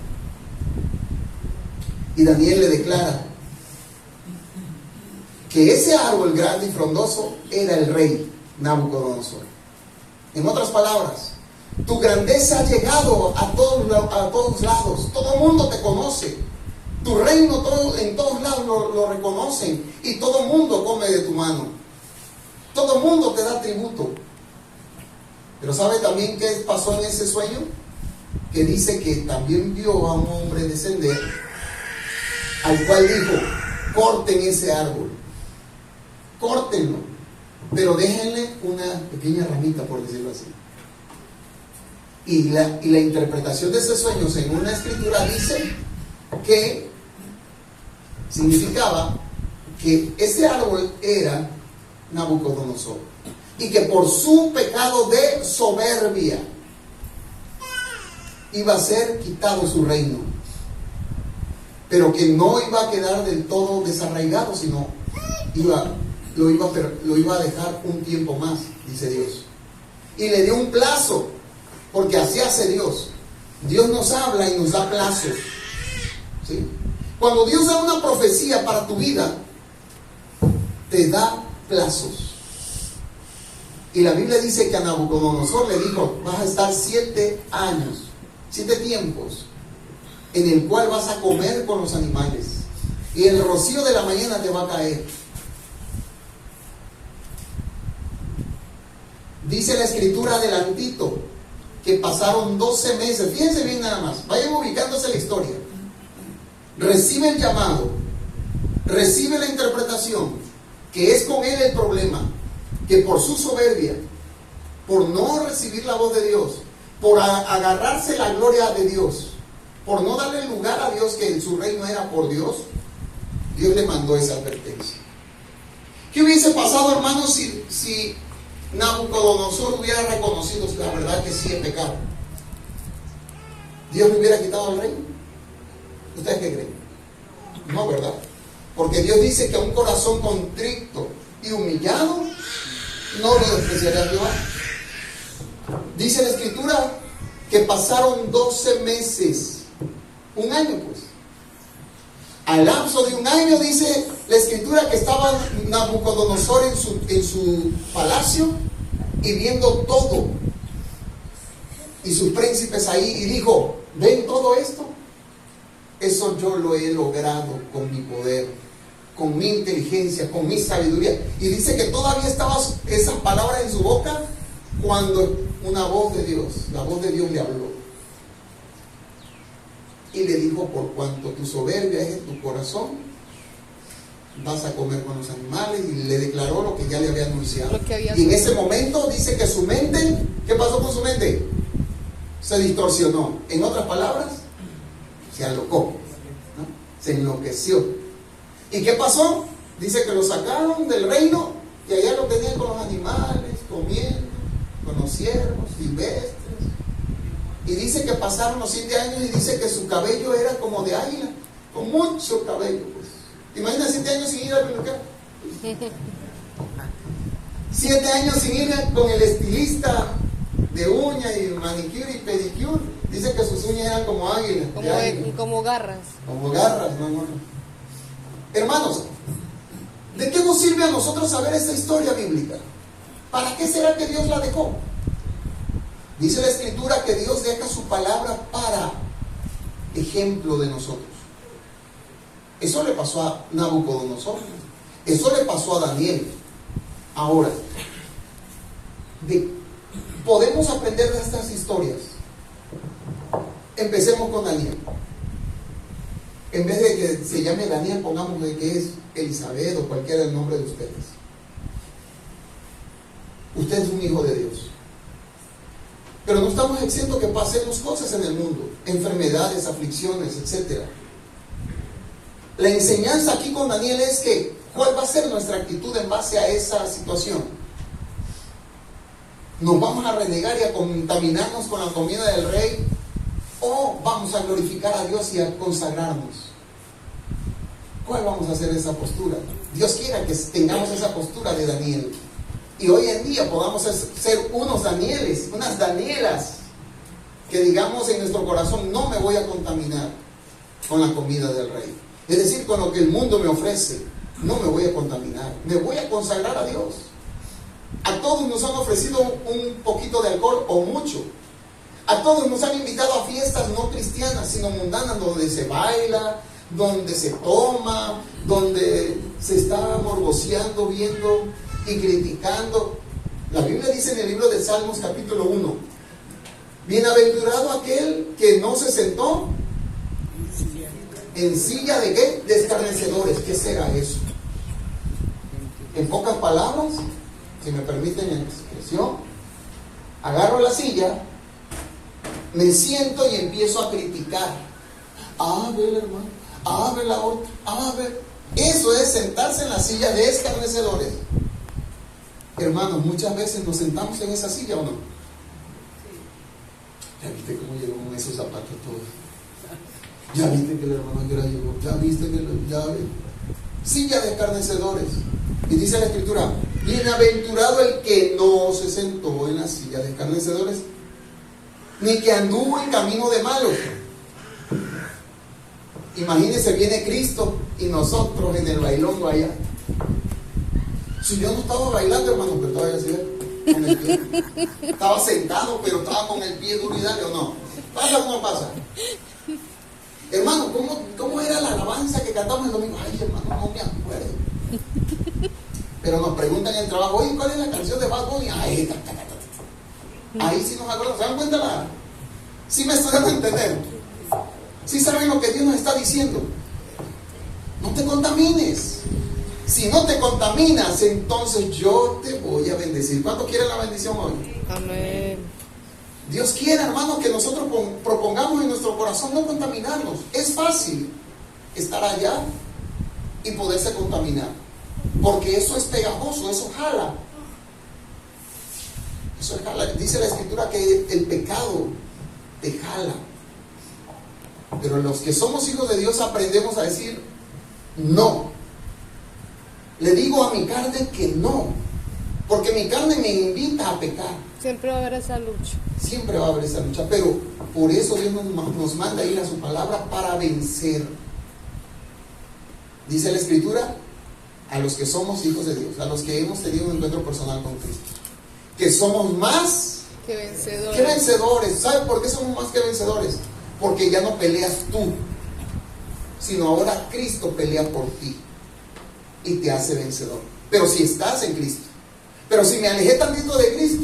Y Daniel le declara que ese árbol grande y frondoso era el rey Nabucodonosor. En otras palabras, tu grandeza ha llegado a todos lados, todo el mundo te conoce, tu reino en todos lados lo reconocen y todo el mundo come de tu mano, todo el mundo te da tributo. Pero ¿sabe también qué pasó en ese sueño? Que dice que también vio a un hombre descender, al cual dijo, corten ese árbol, córtenlo, pero déjenle una pequeña ramita, por decirlo así. Y la interpretación de ese sueño, según la escritura, dice que significaba que ese árbol era Nabucodonosor y que por su pecado de soberbia iba a ser quitado su reino, pero que no iba a quedar del todo desarraigado, sino lo iba a dejar un tiempo más, dice Dios. Y le dio un plazo, porque así hace Dios. Dios nos habla y nos da plazos, ¿sí? Cuando Dios da una profecía para tu vida, te da plazos. Y la Biblia dice que a Nabucodonosor le dijo, vas a estar 7 años, 7 tiempos, en el cual vas a comer con los animales, y el rocío de la mañana te va a caer. Dice la escritura adelantito que pasaron 12 meses. Fíjense bien nada más, vayan ubicándose la historia. Recibe el llamado, recibe la interpretación, que es con él el problema, que por su soberbia, por no recibir la voz de Dios, por agarrarse la gloria de Dios, por no darle lugar a Dios, que su reino era por Dios, Dios le mandó esa advertencia. ¿Qué hubiese pasado, hermanos, si Nabucodonosor hubiera reconocido la verdad que sí es pecado? ¿Dios le hubiera quitado el reino? ¿Ustedes qué creen? No, ¿verdad? Porque Dios dice que a un corazón contrito y humillado no lo despreciará Jehová. Dice la escritura que pasaron 12 meses, un año pues. Al lapso de un año dice la escritura que estaba Nabucodonosor en su palacio y viendo todo, y sus príncipes ahí, y dijo, ¿ven todo esto? Eso yo lo he logrado con mi poder. con mi inteligencia, con mi sabiduría. Y dice que todavía estaba esa palabra en su boca cuando una voz de Dios, la voz de Dios le habló. Y le dijo: por cuanto tu soberbia es en tu corazón, vas a comer con los animales. Y le declaró lo que ya le había anunciado. Y en ese momento dice que su mente, ¿qué pasó con su mente? Se distorsionó. En otras palabras, se alocó, ¿no? Se enloqueció. ¿Y qué pasó? Dice que lo sacaron del reino y allá lo tenían con los animales, comiendo, con los ciervos silvestres. Y dice que pasaron los 7 años y dice que su cabello era como de águila, con mucho cabello. Pues. Imagina 7 años sin ir al peluquero. 7 años sin ir con el estilista de uña y manicure y pedicure. Dice que sus uñas eran como águilas. Como garras. Como garras, no. Hermanos, ¿de qué nos sirve a nosotros saber esta historia bíblica? ¿Para qué será que Dios la dejó? Dice la Escritura que Dios deja su palabra para ejemplo de nosotros. Eso le pasó a Nabucodonosor. Eso le pasó a Daniel. Ahora, podemos aprender de estas historias. Empecemos con Daniel. En vez de que se llame Daniel, pongamos de que es Elizabeth o cualquiera del nombre de ustedes. Usted es un hijo de Dios. Pero no estamos exentos que pasemos cosas en el mundo, enfermedades, aflicciones, etc. La enseñanza aquí con Daniel es que, ¿cuál va a ser nuestra actitud en base a esa situación? ¿Nos vamos a renegar y a contaminarnos con la comida del rey? ¿O vamos a glorificar a Dios y a consagrarnos? ¿Cuál vamos a hacer esa postura? Dios quiera que tengamos esa postura de Daniel. Y hoy en día podamos ser unos Danieles, unas Danielas, que digamos en nuestro corazón: no me voy a contaminar con la comida del rey. Es decir, con lo que el mundo me ofrece, no me voy a contaminar. Me voy a consagrar a Dios. A todos nos han ofrecido un poquito de alcohol o mucho. A todos nos han invitado a fiestas no cristianas, sino mundanas, donde se baila, donde se toma, donde se está morboceando, viendo y criticando. La Biblia dice en el libro de Salmos capítulo 1: bienaventurado aquel que no se sentó en silla de ¿qué? De escarnecedores. ¿Qué será eso? En pocas palabras, si me permiten la expresión, agarro la silla, me siento y empiezo a criticar. Ver, hermano, ver la otra, ver. Eso es sentarse en la silla de escarnecedores. Hermanos, muchas veces nos sentamos en esa silla, ¿o no? Ya viste cómo llegó con esos zapatos todos. Ya viste que el hermano que llegó. Ya viste que silla de escarnecedores. Y dice la Escritura: bienaventurado el que no se sentó en la silla de escarnecedores, ni que anduvo en camino de malos. Imagínense, viene Cristo y nosotros en el bailongo allá. Si yo no estaba bailando, hermano, pero estaba así, con el pie. Estaba sentado, pero estaba con el pie duro y dale, ¿o no? ¿Pasa o no pasa? Hermano, ¿cómo era la alabanza que cantamos el domingo? Ay, hermano, no me acuerdo. Pero nos preguntan en el trabajo: oye, ¿cuál es la canción de Bad Bunny? Ahí sí nos acordamos. ¿Se dan cuenta? Sí me estoy dando a entender. Sí saben lo que Dios nos está diciendo. No te contamines. Si no te contaminas, entonces yo te voy a bendecir. ¿Cuántos quieren la bendición hoy? Amén. Dios quiere, hermanos, que nosotros propongamos en nuestro corazón no contaminarnos. Es fácil estar allá y poderse contaminar, porque eso es pegajoso, eso jala. Eso jala. Dice la Escritura que el pecado te jala. Pero los que somos hijos de Dios aprendemos a decir no. Le digo a mi carne que no, porque mi carne me invita a pecar. Siempre va a haber esa lucha. Siempre va a haber esa lucha, pero por eso Dios nos manda ir a su palabra para vencer. Dice la Escritura: a los que somos hijos de Dios, a los que hemos tenido un encuentro personal con Cristo, que somos más que vencedores. Que vencedores. ¿Sabe por qué somos más que vencedores? Porque ya no peleas tú, sino ahora Cristo pelea por ti. y te hace vencedor. Pero si estás en Cristo. Pero si me alejé tantito de Cristo,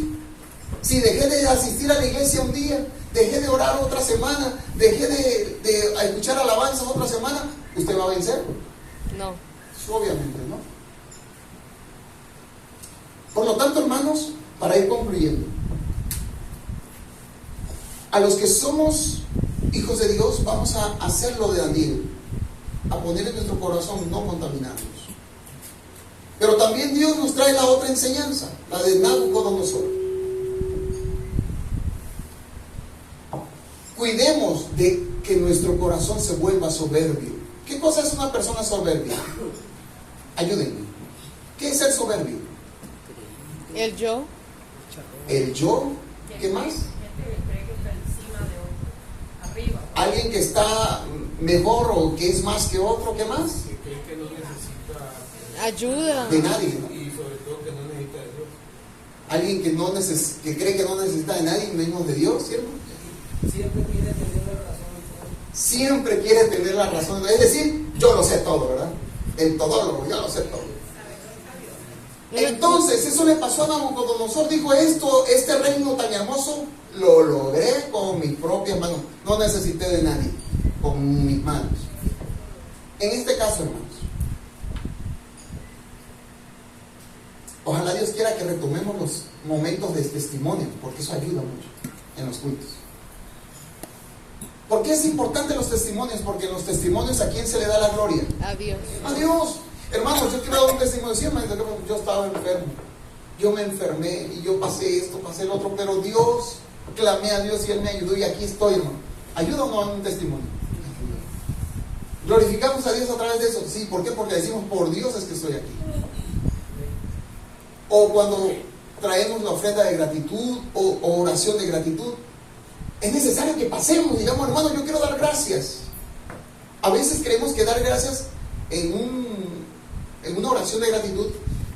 si dejé de asistir a la iglesia un día, dejé de orar otra semana, dejé de escuchar alabanzas otra semana, ¿usted va a vencer? No. Obviamente no. Por lo tanto, hermanos, para ir concluyendo, a los que somos hijos de Dios, vamos a hacer lo de Daniel, a poner en nuestro corazón no contaminarnos. Pero también Dios nos trae la otra enseñanza, la de Nabucodonosor. Cuidemos de que nuestro corazón se vuelva soberbio. ¿Qué cosa es una persona soberbia? Ayúdenme. ¿Qué es el soberbio? El yo. El yo. ¿Qué más? Alguien que está mejor o que es más que otro. ¿Qué más? Que cree que no necesita Ayuda. De nadie, ¿no? y sobre todo que no necesita de Dios. Alguien que cree que no necesita de nadie menos de Dios, ¿cierto? Siempre quiere tener la razón. Siempre quiere tener la razón. Es decir, yo lo sé todo, ¿verdad? El todólogo, yo lo sé todo. Entonces, eso le pasó a Nabucodonosor. Dijo, este reino tan hermoso lo logré con mis propias manos. No necesité de nadie, con mis manos. En este caso, hermanos, ojalá Dios quiera que retomemos los momentos de testimonio, porque eso ayuda mucho en los cultos. ¿Por qué es importante los testimonios? Porque en los testimonios, ¿a quién se le da la gloria? A Dios. A Dios. Hermanos, yo quiero dar un testimonio. Sí, yo estaba enfermo, yo me enfermé y yo pasé esto, pasé el otro, pero Dios, clamé a Dios y Él me ayudó y aquí estoy, hermano. ¿Ayuda o no a un testimonio? ¿Glorificamos a Dios a través de eso? Sí, ¿por qué? Porque decimos, por Dios es que estoy aquí. O cuando traemos la ofrenda de gratitud o oración de gratitud, es necesario que pasemos, digamos, hermano, yo quiero dar gracias. A veces creemos que dar gracias en una oración de gratitud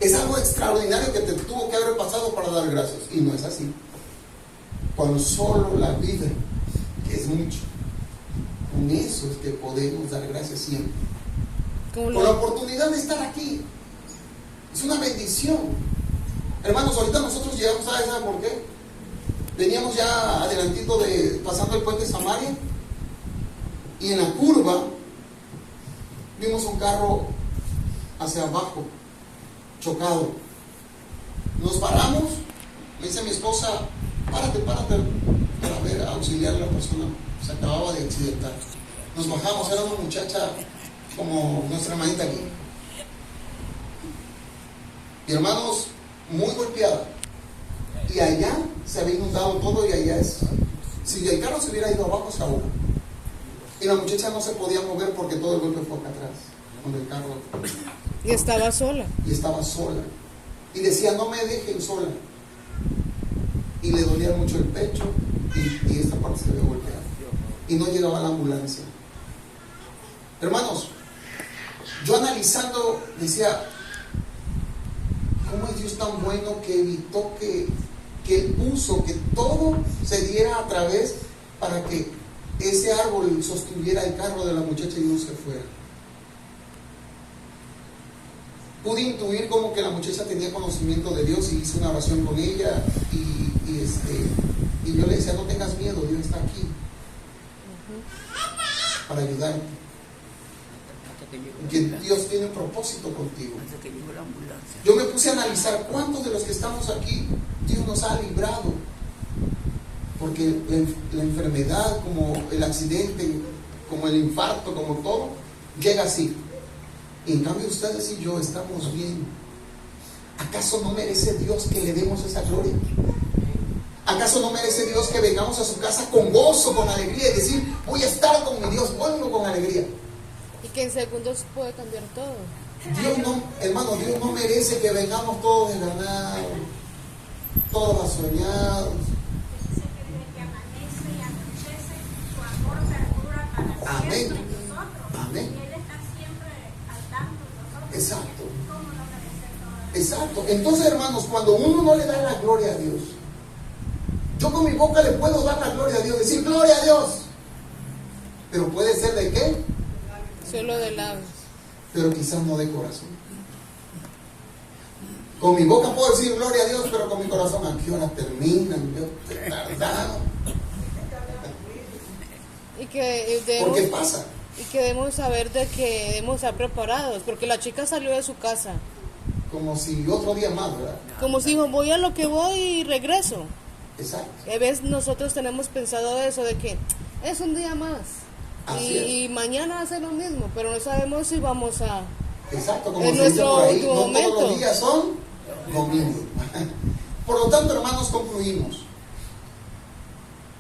es algo extraordinario que te tuvo que haber pasado para dar gracias. Y no es así. Con solo la vida, que es mucho, con eso es que podemos dar gracias siempre. Por la oportunidad de estar aquí. Es una bendición. Hermanos, ahorita nosotros llegamos, ¿saben por qué? Veníamos ya adelantito pasando el puente Samaria y en la curva vimos un carro hacia abajo, chocado. Nos paramos, me dice mi esposa, párate, para ver, auxiliar a la persona, se acababa de accidentar. Nos bajamos, era una muchacha como nuestra hermanita aquí. Y hermanos, muy golpeada. Y allá se había inundado todo y allá es. Si el carro se hubiera ido abajo, se ahoga. Y la muchacha no se podía mover porque todo el golpe fue acá atrás, donde el carro. Y estaba sola. Y estaba sola. Y decía, no me dejen sola. Y le dolía mucho el pecho y esta parte se había golpeado. Y no llegaba la ambulancia. Hermanos, yo analizando decía, ¿cómo es Dios tan bueno que evitó que Él puso que todo se diera a través para que ese árbol sostuviera el carro de la muchacha y no se fuera? Pude intuir como que la muchacha tenía conocimiento de Dios y hice una oración con ella y yo le decía, no tengas miedo, Dios está aquí para ayudarte. Que Dios tiene un propósito contigo. Yo me puse a analizar cuántos de los que estamos aquí Dios nos ha librado, porque la enfermedad, como el accidente, como el infarto, como todo, llega así. Y en cambio ustedes y yo estamos bien. ¿Acaso no merece Dios que le demos esa gloria? ¿Acaso no merece Dios que vengamos a su casa con gozo, con alegría y decir, voy a estar con mi Dios, vuelvo con alegría? Y que en segundos puede cambiar todo. Dios no, hermano, Dios no merece que vengamos todos desganados, todos asoñados. Amén. Amén. Exacto. Exacto. Entonces, hermanos, cuando uno no le da la gloria a Dios, yo con mi boca le puedo dar la gloria a Dios, decir gloria a Dios, pero puede ser de qué, Solo de labios. pero quizás no de corazón. Con mi boca puedo decir gloria a Dios, pero con mi corazón, ¿a qué hora terminan? Yo he tardado. Y que ¿Por qué debemos, pasa? y que debemos saber de que debemos estar preparados, porque la chica salió de su casa, Como si otro día más, ¿verdad? como si dijo, voy a lo que voy y regreso. Exacto. A veces nosotros tenemos pensado eso, de que es un día más, Así es. y mañana hace lo mismo, pero no sabemos si vamos a... Exacto, como En se dice nuestro por ahí, último no todos momento. los días son domingos. Por lo tanto, hermanos, concluimos.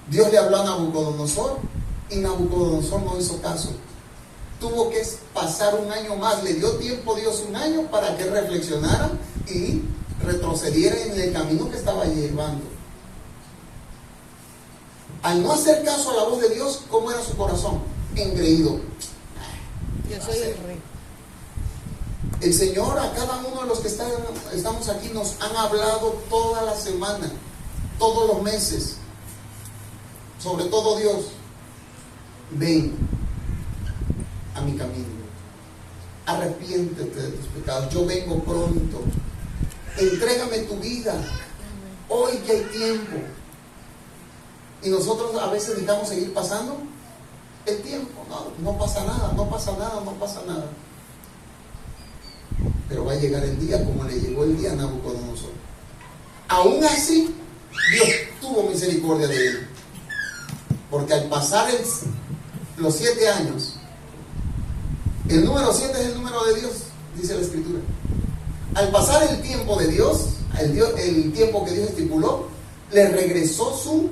Dios le habló a Nabucodonosor y Nabucodonosor no hizo caso. Tuvo que pasar un año más, le dio tiempo Dios un año para que reflexionara y retrocediera en el camino que estaba llevando. Al no hacer caso a la voz de Dios, ¿cómo era su corazón? Engreído. Yo soy el rey. El Señor a cada uno de los que estamos aquí nos han hablado toda la semana, todos los meses, sobre todo Dios. Ven a mi camino, arrepiéntete de tus pecados, yo vengo pronto, entrégame tu vida, hoy que hay tiempo. Y nosotros a veces dejamos seguir pasando el tiempo, no pasa nada, no pasa nada, no pasa nada. Pero va a llegar el día como le llegó el día a Nabucodonosor. Aún así, Dios tuvo misericordia de él. Porque al pasar los 7 años, el número 7 es el número de Dios, dice la Escritura. Al pasar el tiempo de Dios, el tiempo que Dios estipuló, le regresó su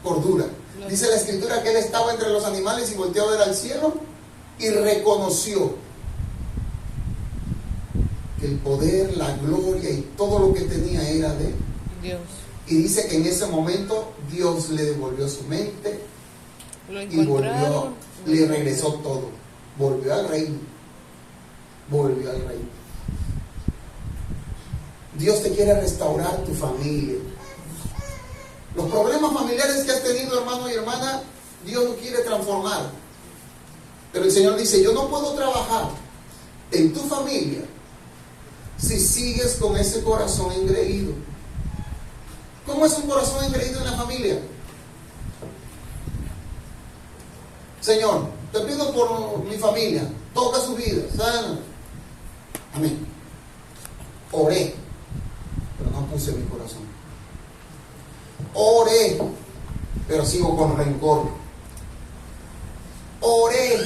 cordura. Dice la Escritura que él estaba entre los animales y volteó a ver al cielo y reconoció que el poder, la gloria y todo lo que tenía era de Dios. Y dice que en ese momento Dios le devolvió su mente Lo y encontraron. le regresó todo. Volvió al reino. Volvió al reino. Dios te quiere restaurar tu familia. Los problemas familiares que has tenido, hermano y hermana, Dios lo quiere transformar. Pero el Señor dice, yo no puedo trabajar en tu familia si sigues con ese corazón engreído. ¿Cómo es un corazón engreído en la familia? Señor, te pido por mi familia, toca su vida, sana. Amén. Oré, pero no puse mi corazón. Oré, pero sigo con rencor. Oré,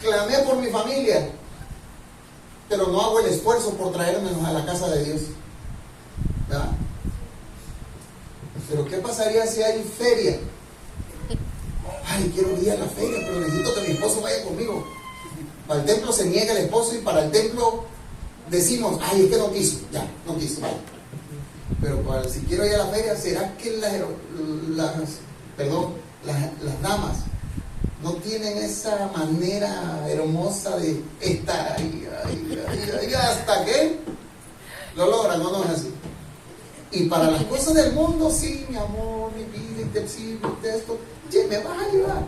clamé por mi familia, pero no hago el esfuerzo por traérmelos a la casa de Dios. ¿Verdad? Pero ¿qué pasaría si hay feria? Ay, quiero ir a la feria, pero necesito que mi esposo vaya conmigo. Para el templo se niega el esposo y para el templo decimos, ay, es que no quiso, ya, no quiso, vaya. Pero si quiero ir a la feria, ¿será que las damas no tienen esa manera hermosa de estar ahí, hasta que lo logran? No es así. Y para las cosas del mundo, sí, mi amor, mi vida, intensivo, esto, me vas a ayudar.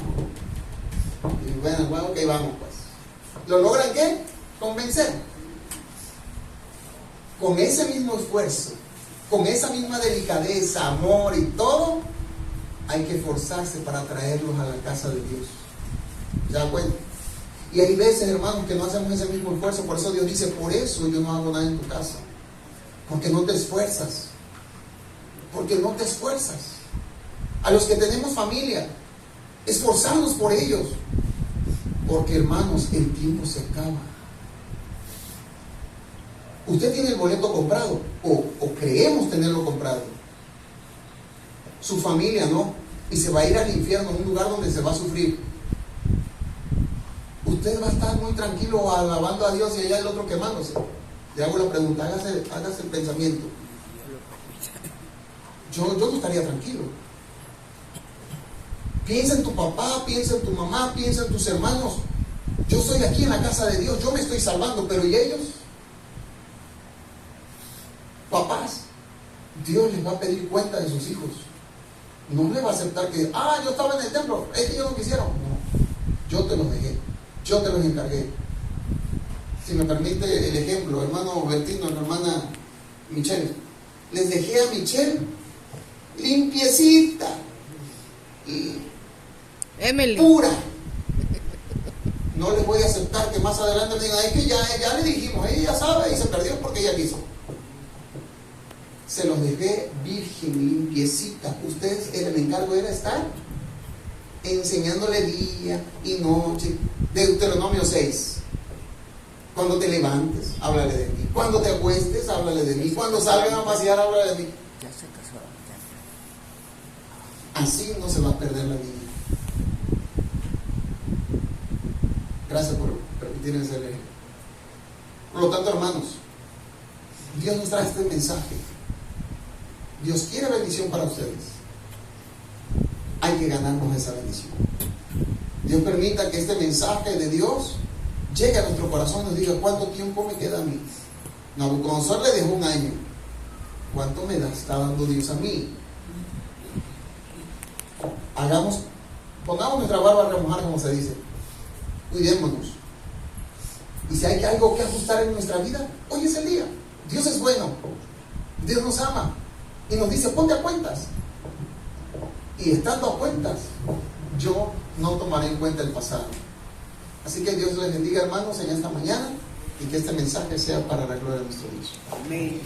Y bueno, ok, vamos pues. ¿Lo logran qué? Convencer. Con ese mismo esfuerzo, con esa misma delicadeza, amor y todo, hay que esforzarse para traerlos a la casa de Dios. ¿Se dan cuenta? Y hay veces, hermanos, que no hacemos ese mismo esfuerzo. Por eso Dios dice, por eso yo no hago nada en tu casa. Porque no te esfuerzas. Porque no te esfuerzas. A los que tenemos familia, esforzarnos por ellos. Porque, hermanos, el tiempo se acaba. Usted tiene el boleto comprado, o creemos tenerlo comprado. Su familia no, y se va a ir al infierno, un lugar donde se va a sufrir. Usted va a estar muy tranquilo alabando a Dios y allá el otro quemándose. Le hago la pregunta, hágase el pensamiento. Yo no estaría tranquilo. Piensa en tu papá, piensa en tu mamá, piensa en tus hermanos. Yo estoy aquí en la casa de Dios, yo me estoy salvando, pero ¿y ellos? Papás, Dios les va a pedir cuenta de sus hijos. No les va a aceptar que, yo estaba en el templo, es que ellos no quisieron. No, yo te los dejé, yo te los encargué. Si me permite el ejemplo, hermano Bertino, hermana Michelle, les dejé a Michelle limpiecita y Emily. pura. No les voy a aceptar que más adelante me digan, es que ya le dijimos, ella ya sabe y se perdió porque ella quiso. Se los dejé virgen, limpiecita. Ustedes, el encargo era estar enseñándole día y noche. Deuteronomio 6. Cuando te levantes, háblale de mí. Cuando te acuestes, háblale de mí. Cuando salgan a pasear, háblale de mí. Así no se va a perder la vida. Gracias por permitirme ser ejemplo. Por lo tanto, hermanos, Dios nos trae este mensaje. Dios quiere bendición para ustedes. Hay que ganarnos esa bendición. Dios permita que este mensaje de Dios llegue a nuestro corazón y nos diga, ¿cuánto tiempo me queda a mí? Nabucodonosor le dejó 1 año. ¿Cuánto me está dando Dios a mí? Pongamos nuestra barba a remojar, como se dice. Cuidémonos. Y si hay algo que ajustar en nuestra vida, hoy es el día. Dios es bueno. Dios nos ama. Y nos dice, ponte a cuentas. Y estando a cuentas, yo no tomaré en cuenta el pasado. Así que Dios les bendiga, hermanos, en esta mañana, y que este mensaje sea para la gloria de nuestro Dios. Amén.